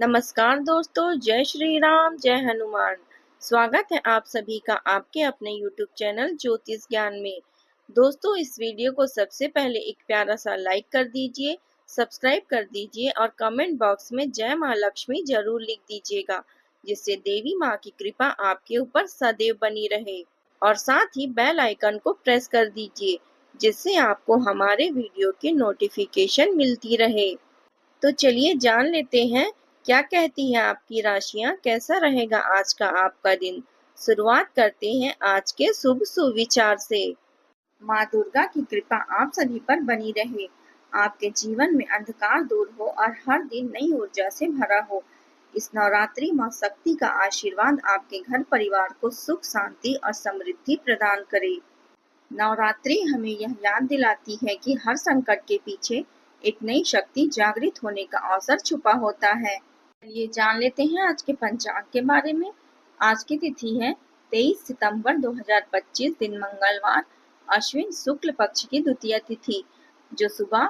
नमस्कार दोस्तों, जय श्री राम, जय हनुमान। स्वागत है आप सभी का आपके अपने YouTube चैनल ज्योतिष ज्ञान में। दोस्तों, इस वीडियो को सबसे पहले एक प्यारा सा लाइक कर दीजिए, सब्सक्राइब कर दीजिए और कमेंट बॉक्स में जय माँ लक्ष्मी जरूर लिख दीजिएगा, जिससे देवी माँ की कृपा आपके ऊपर सदैव बनी रहे। और साथ ही बेल आइकन को प्रेस कर दीजिए, जिससे आपको हमारे वीडियो की नोटिफिकेशन मिलती रहे। तो चलिए जान लेते हैं क्या कहती हैं आपकी राशियां, कैसा रहेगा आज का आपका दिन। शुरुआत करते हैं आज के शुभ सुविचार से। माँ दुर्गा की कृपा आप सभी पर बनी रहे, आपके जीवन में अंधकार दूर हो और हर दिन नई ऊर्जा से भरा हो। इस नवरात्रि माँ शक्ति का आशीर्वाद आपके घर परिवार को सुख, शांति और समृद्धि प्रदान करे। नवरात्रि हमें यह याद दिलाती है कि हर संकट के पीछे एक नई शक्ति जागृत होने का अवसर छुपा होता है। चलिए जान लेते हैं आज के पंचांग के बारे में। आज की तिथि है 23 सितंबर 2025, दिन मंगलवार, अश्विन शुक्ल पक्ष की द्वितीय तिथि, जो सुबह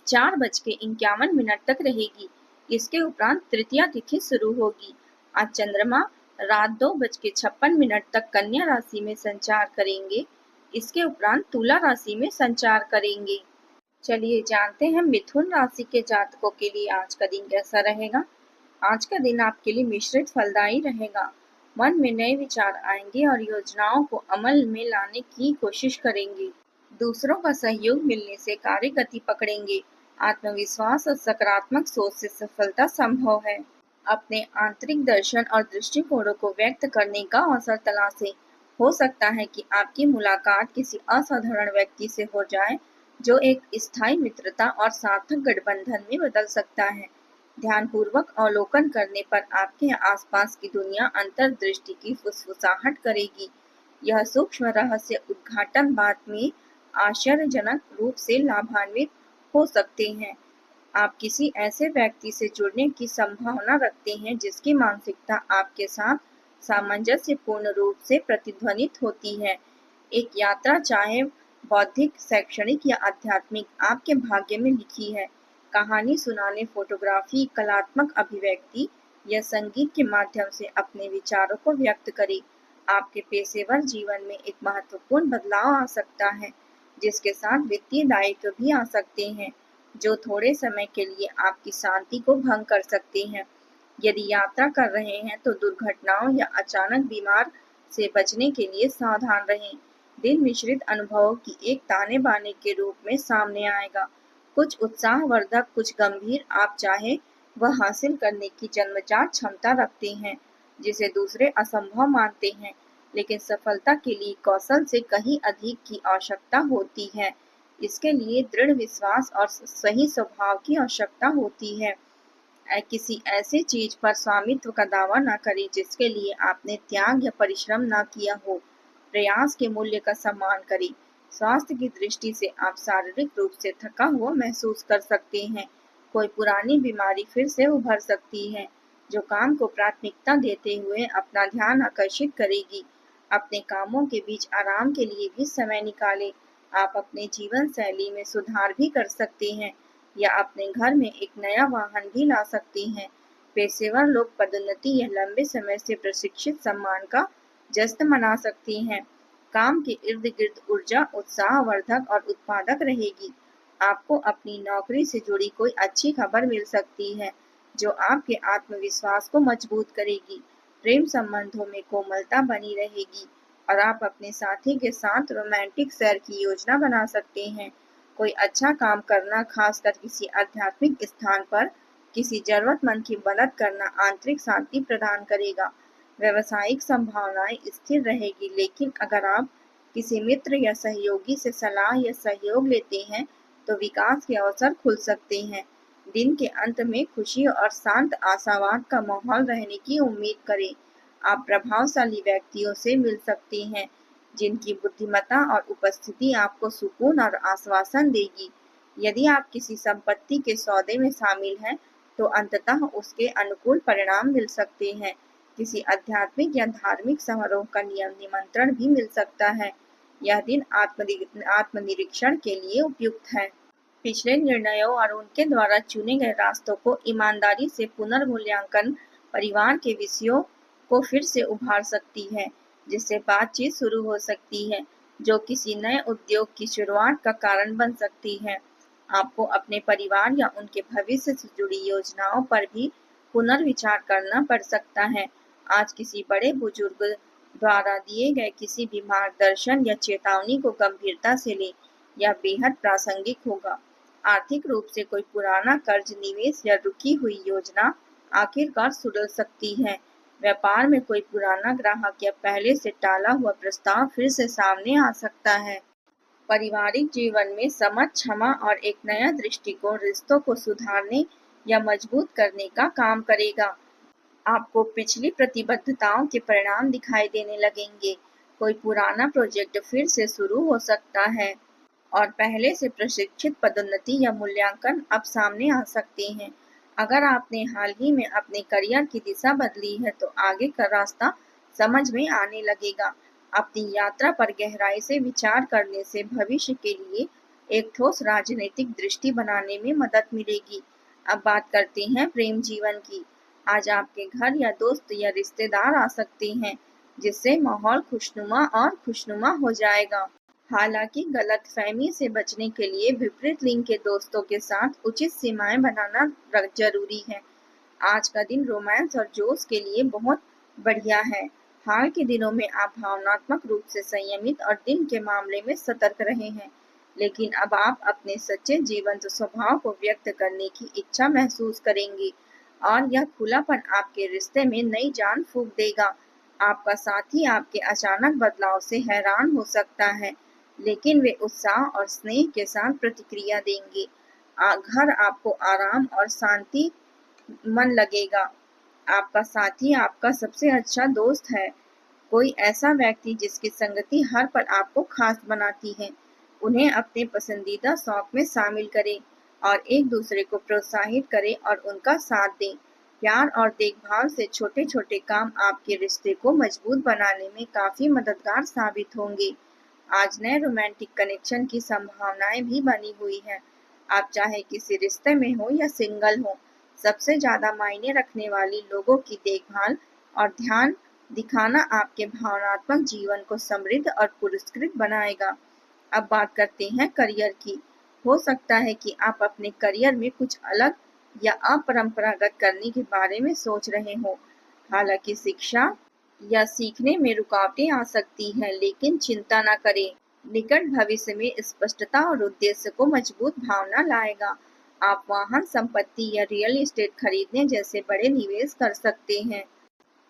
4:51 तक रहेगी। इसके उपरांत तृतीया तिथि शुरू होगी। आज चंद्रमा रात 2:56 तक कन्या राशि में संचार करेंगे। इसके उपरांत तुला राशि में संचार करेंगे। चलिए जानते हैं मिथुन राशि के जातकों के लिए आज का दिन कैसा रहेगा। आज का दिन आपके लिए मिश्रित फलदायी रहेगा। मन में नए विचार आएंगे और योजनाओं को अमल में लाने की कोशिश करेंगे। दूसरों का सहयोग मिलने से कार्य गति पकड़ेंगे। आत्मविश्वास और सकारात्मक सोच से सफलता संभव है। अपने आंतरिक दर्शन और दृष्टिकोणों को व्यक्त करने का अवसर तलाशें। हो सकता है कि आपकी मुलाकात किसी असाधारण व्यक्ति से हो जाए, जो एक स्थायी मित्रता और सार्थक गठबंधन में बदल सकता है। ध्यानपूर्वक अवलोकन करने पर आपके आसपास की दुनिया अंतर्दृष्टि की फुसफुसाहट करेगी। यह सूक्ष्म रहस्य उद्घाटन बाद में आश्चर्यजनक रूप से लाभान्वित हो सकते हैं। आप किसी ऐसे व्यक्ति से जुड़ने की संभावना रखते हैं जिसकी मानसिकता आपके साथ सामंजस्यपूर्ण रूप से प्रतिध्वनित होती है। एक यात्रा, चाहे बौद्धिक, शैक्षणिक या आध्यात्मिक, आपके भाग्य में लिखी है। कहानी सुनाने, फोटोग्राफी, कलात्मक अभिव्यक्ति या संगीत के माध्यम से अपने विचारों को व्यक्त करें। आपके पेशेवर जीवन में एक महत्वपूर्ण बदलाव आ सकता है, जिसके साथ वित्तीय दायित्व भी आ सकते हैं, जो थोड़े समय के लिए आपकी शांति को भंग कर सकते हैं। यदि यात्रा कर रहे हैं तो दुर्घटनाओं या अचानक बीमार से बचने के लिए सावधान रहें। दिन मिश्रित अनुभवों की एक ताने बाने के रूप में सामने आएगा। कुछ उत्साहवर्धक, कुछ गंभीर। आप चाहे वह हासिल करने की जन्मजात क्षमता रखते हैं, जिसे दूसरे असंभव मानते हैं, लेकिन सफलता के लिए कौशल से कहीं अधिक की आवश्यकता होती है। इसके लिए दृढ़ विश्वास और सही स्वभाव की आवश्यकता होती है। किसी ऐसी चीज पर स्वामित्व का दावा न करें जिसके लिए आपने त्याग या परिश्रम न किया हो। प्रयास के मूल्य का सम्मान करें। स्वास्थ्य की दृष्टि से आप शारीरिक रूप से थका हुआ महसूस कर सकते हैं। कोई पुरानी बीमारी फिर से उभर सकती है, जो काम को प्राथमिकता देते हुए अपना ध्यान आकर्षित करेगी। अपने कामों के बीच आराम के लिए भी समय निकालें। आप अपने जीवन शैली में सुधार भी कर सकते हैं या अपने घर में एक नया वाहन भी ला सकते हैं। पेशेवर लोग पदोन्नति या लंबे समय से प्रशिक्षित सम्मान का जश्न मना सकते हैं। काम के इर्द गिर्द ऊर्जा उत्साहवर्धक और उत्पादक रहेगी। आपको अपनी नौकरी से जुड़ी कोई अच्छी खबर मिल सकती है, जो आपके आत्मविश्वास को मजबूत करेगी। प्रेम संबंधों में कोमलता बनी रहेगी और आप अपने साथी के साथ रोमांटिक सैर की योजना बना सकते हैं। कोई अच्छा काम करना, खासकर किसी आध्यात्मिक स्थान पर किसी जरूरतमंद की मदद करना, आंतरिक शांति प्रदान करेगा। व्यवसायिक संभावनाएं स्थिर रहेगी, लेकिन अगर आप किसी मित्र या सहयोगी से सलाह या सहयोग लेते हैं तो विकास के अवसर खुल सकते हैं। दिन के अंत में खुशी और शांत आशावाद का माहौल रहने की उम्मीद करें। आप प्रभावशाली व्यक्तियों से मिल सकते हैं, जिनकी बुद्धिमत्ता और उपस्थिति आपको सुकून और आश्वासन देगी। यदि आप किसी संपत्ति के सौदे में शामिल हैं, तो अंततः उसके अनुकूल परिणाम मिल सकते हैं। किसी आध्यात्मिक या धार्मिक समारोह का निमंत्रण भी मिल सकता है। यह दिन आत्मनिरीक्षण के लिए उपयुक्त है। पिछले निर्णयों और उनके द्वारा चुने गए रास्तों को ईमानदारी से पुनर्मूल्यांकन परिवार के विषयों को फिर से उभार सकती है, जिससे बातचीत शुरू हो सकती है, जो किसी नए उद्योग की शुरुआत का कारण बन सकती है। आपको अपने परिवार या उनके भविष्य से जुड़ी योजनाओं पर भी पुनर्विचार करना पड़ सकता है। आज किसी बड़े बुजुर्ग द्वारा दिए गए किसी भी मार्गदर्शन या चेतावनी को गंभीरता से लें, यह बेहद प्रासंगिक होगा। आर्थिक रूप से कोई पुराना कर्ज, निवेश या रुकी हुई योजना आखिरकार सुलझ सकती है। व्यापार में कोई पुराना ग्राहक या पहले से टाला हुआ प्रस्ताव फिर से सामने आ सकता है। पारिवारिक जीवन में समझ, क्षमा और एक नया दृष्टिकोण रिश्तों को सुधारने या मजबूत करने का काम करेगा। आपको पिछली प्रतिबद्धताओं के परिणाम दिखाई देने लगेंगे। कोई पुराना प्रोजेक्ट फिर से शुरू हो सकता है और पहले से प्रशिक्षित पदोन्नति या मूल्यांकन अब सामने आ सकते हैं। अगर आपने हाल ही में अपने करियर की दिशा बदली है, तो आगे का रास्ता समझ में आने लगेगा। अपनी यात्रा पर गहराई से विचार करने से भविष्य के लिए एक ठोस राजनीतिक दृष्टि बनाने में मदद मिलेगी। अब बात करते हैं प्रेम जीवन की। आज आपके घर या दोस्त या रिश्तेदार आ सकते हैं, जिससे माहौल खुशनुमा हो जाएगा। हालांकि गलतफहमी से बचने के लिए विपरीत लिंग के दोस्तों के साथ उचित सीमाएं बनाना जरूरी है। आज का दिन रोमांस और जोश के लिए बहुत बढ़िया है। हाल के दिनों में आप भावनात्मक रूप से संयमित और दिन के मामले में सतर्क रहे हैं, लेकिन अब आप अपने सच्चे जीवंत स्वभाव को व्यक्त करने की इच्छा महसूस करेंगे और यह खुलापन आपके रिश्ते में नई जान फूंक देगा। आपका साथी आपके अचानक बदलाव से हैरान हो सकता है, लेकिन वे उत्साह और स्नेह के साथ प्रतिक्रिया देंगे। घर आपको आराम और शांति मन लगेगा। आपका साथी आपका सबसे अच्छा दोस्त है, कोई ऐसा व्यक्ति जिसकी संगति हर पल आपको खास बनाती है। उन्हें अपने पसंदीदा शौक में शामिल करें और एक दूसरे को प्रोत्साहित करें और उनका साथ दें। प्यार और देखभाल से छोटे छोटे काम आपके रिश्ते को मजबूत बनाने में काफी मददगार साबित होंगे। आज नए रोमांटिक कनेक्शन की संभावनाएं भी बनी हुई है। आप चाहे किसी रिश्ते में हो या सिंगल हो, सबसे ज्यादा मायने रखने वाली लोगों की देखभाल और ध्यान दिखाना आपके भावनात्मक जीवन को समृद्ध और पुरस्कृत बनाएगा। अब बात करते हैं करियर की। हो सकता है कि आप अपने करियर में कुछ अलग या अपरंपरागत करने के बारे में सोच रहे हो। हालांकि शिक्षा या सीखने में रुकावटें आ सकती हैं, लेकिन चिंता न करें। निकट भविष्य में स्पष्टता और उद्देश्य को मजबूत भावना लाएगा। आप वाहन, संपत्ति या रियल एस्टेट खरीदने जैसे बड़े निवेश कर सकते हैं।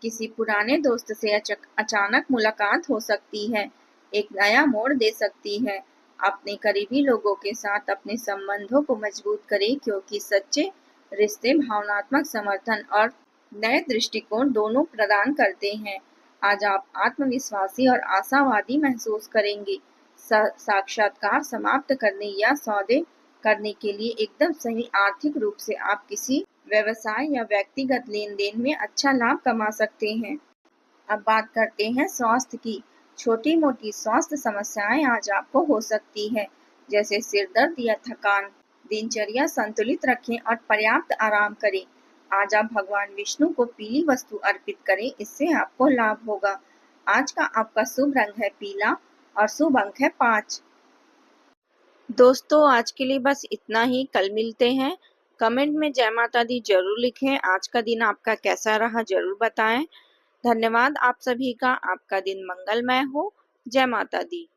किसी पुराने दोस्त से अचानक मुलाकात हो सकती है, एक नया मोड़ दे सकती है। अपने करीबी लोगों के साथ अपने संबंधों को मजबूत करें, क्योंकि सच्चे रिश्ते भावनात्मक समर्थन और नए दृष्टिकोण दोनों प्रदान करते हैं। आज आप आत्मविश्वासी और आशावादी महसूस करेंगे। साक्षात्कार समाप्त करने या सौदे करने के लिए एकदम सही। आर्थिक रूप से आप किसी व्यवसाय या व्यक्तिगत लेन देन में अच्छा लाभ कमा सकते हैं। अब बात करते हैं स्वास्थ्य की। छोटी मोटी स्वास्थ्य समस्याएं आज आपको हो सकती है, जैसे सिर दर्द या थकान। दिनचर्या संतुलित रखें और पर्याप्त आराम करें। आज आप भगवान विष्णु को पीली वस्तु अर्पित करें, इससे आपको लाभ होगा। आज का आपका शुभ रंग है पीला और शुभ अंक है 5। दोस्तों, आज के लिए बस इतना ही। कल मिलते हैं। कमेंट में जय माता दी जरूर लिखें। आज का दिन आपका कैसा रहा जरूर बताएं। धन्यवाद आप सभी का। आपका दिन मंगलमय हो। जय माता दी।